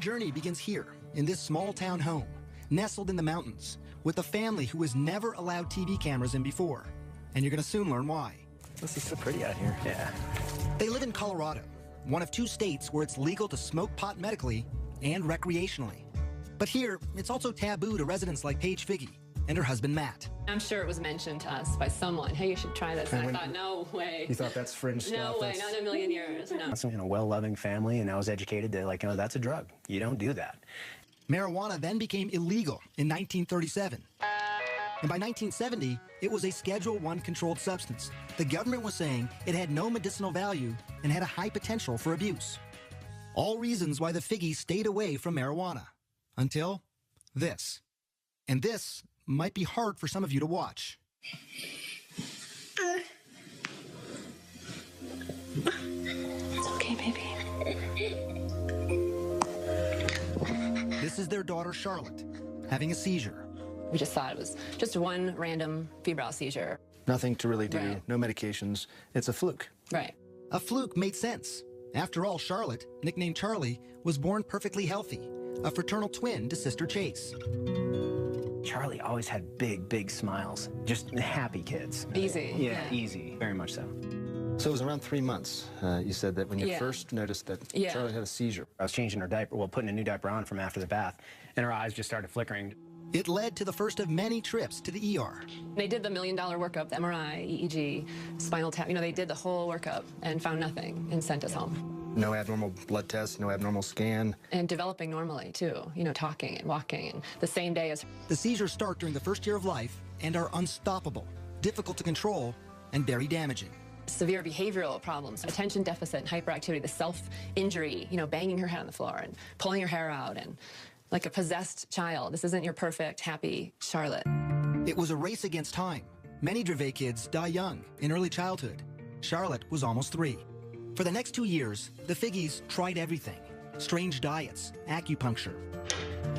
journey begins here, in this small-town home, nestled in the mountains, with a family who has never allowed TV cameras in before. And you're going to soon learn why. This is so pretty out here. Yeah. They live in Colorado, one of 2 states where it's legal to smoke pot medically and recreationally. But here, it's also taboo to residents like Paige Figge and her husband, Matt. I'm sure it was mentioned to us by someone. Hey, you should try this. And I thought, no way. You thought that's fringe stuff? No way, not in a million years, no. I was in a well-loving family, and I was educated that, like, that's a drug. You don't do that. Marijuana then became illegal in 1937. And by 1970, it was a Schedule I controlled substance. The government was saying it had no medicinal value and had a high potential for abuse. All reasons why the Figges stayed away from marijuana. Until this. And this might be hard for some of you to watch. It's okay, baby. This is their daughter, Charlotte, having a seizure. We just thought it was just one random febrile seizure. Nothing to really do, Right. no medications. It's a fluke. Right. A fluke made sense. After all, Charlotte, nicknamed Charlie, was born perfectly healthy, a fraternal twin to sister Chase. Charlie always had big, big smiles. Just happy kids. Easy. Yeah, easy. Very much so. So it was around 3 months, you said, that when you first noticed that Charlie had a seizure. I was changing her diaper, well, putting a new diaper on from after the bath, and her eyes just started flickering. It led to the first of many trips to the ER. They did the $1 million workup, the MRI, EEG, spinal tap. You know, they did the whole workup and found nothing and sent us home. No abnormal blood test, no abnormal scan. And developing normally, too. You know, talking and walking. And the same day as... The seizures start during the first year of life and are unstoppable, difficult to control, and very damaging. Severe behavioral problems, attention deficit and hyperactivity, the self-injury, you know, banging her head on the floor and pulling her hair out and like a possessed child. This isn't your perfect, happy Charlotte. It was a race against time. Many Dravet kids die young, in early childhood. Charlotte was almost 3. For the next 2 years, the Figges tried everything. Strange diets, acupuncture,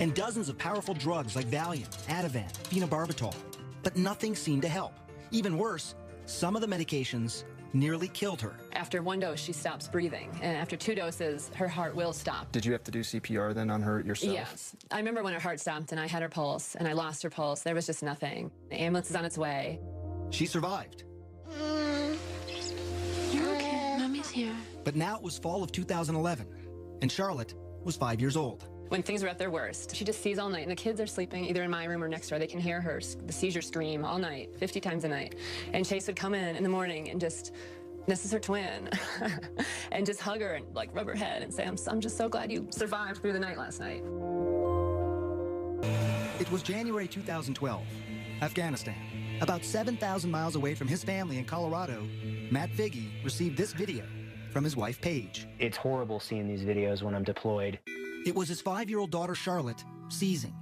and dozens of powerful drugs like Valium, Ativan, phenobarbital. But nothing seemed to help. Even worse, some of the medications nearly killed her. After 1 dose, she stops breathing. And after 2 doses, her heart will stop. Did you have to do CPR then on her yourself? Yes. I remember when her heart stopped and I had her pulse and I lost her pulse. There was just nothing. The ambulance is on its way. She survived. You're okay. Mommy's here. But now it was fall of 2011, and Charlotte was 5 years old. When things were at their worst, she just sees all night, and the kids are sleeping either in my room or next door. They can hear her, the seizure scream all night, 50 times a night. And Chase would come in the morning and just, this is her twin, and just hug her and like rub her head and say, I'm just so glad you survived through the night last night. It was January 2012, Afghanistan. About 7,000 miles away from his family in Colorado, Matt Figge received this video from his wife, Paige. It's horrible seeing these videos when I'm deployed. It was his 5-year-old daughter, Charlotte, seizing.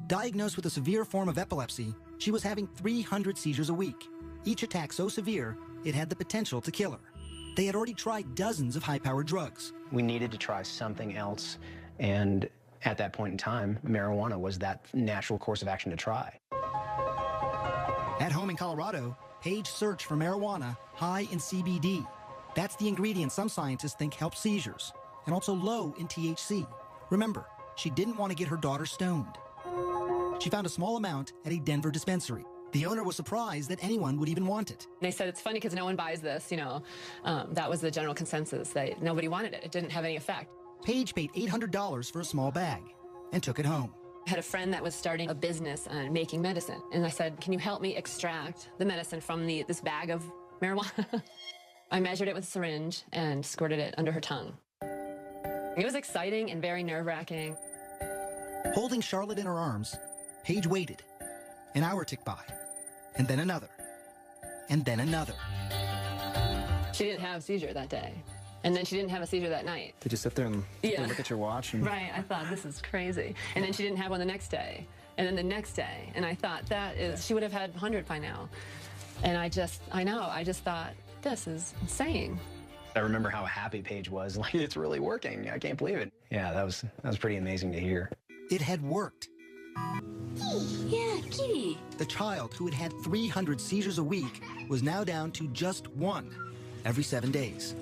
Diagnosed with a severe form of epilepsy, she was having 300 seizures a week, each attack so severe it had the potential to kill her. They had already tried dozens of high-powered drugs. We needed to try something else, and at that point in time, marijuana was that natural course of action to try. At home in Colorado, Paige searched for marijuana high in CBD. That's the ingredient some scientists think helps seizures, and also low in THC. Remember, she didn't want to get her daughter stoned. She found a small amount at a Denver dispensary. The owner was surprised that anyone would even want it. They said it's funny because no one buys this, you know. That was the general consensus, that nobody wanted it. It didn't have any effect. Paige paid $800 for a small bag and took it home. I had a friend that was starting a business on making medicine, and I said, can you help me extract the medicine from this bag of marijuana? I measured it with a syringe and squirted it under her tongue. It was exciting and very nerve-wracking. Holding Charlotte in her arms, Paige waited. An hour ticked by, and then another, and then another. She didn't have a seizure that day, and then she didn't have a seizure that night. Did you sit there and look at your watch? And... Right, I thought, this is crazy. And then she didn't have one the next day, and then the next day, and I thought, she would have had 100 by now. And I just thought, this is insane. I remember how happy Paige was. Like, it's really working. I can't believe it. Yeah, that was pretty amazing to hear. It had worked. Yeah, kitty. The child who had had 300 seizures a week was now down to just 1 every 7 days.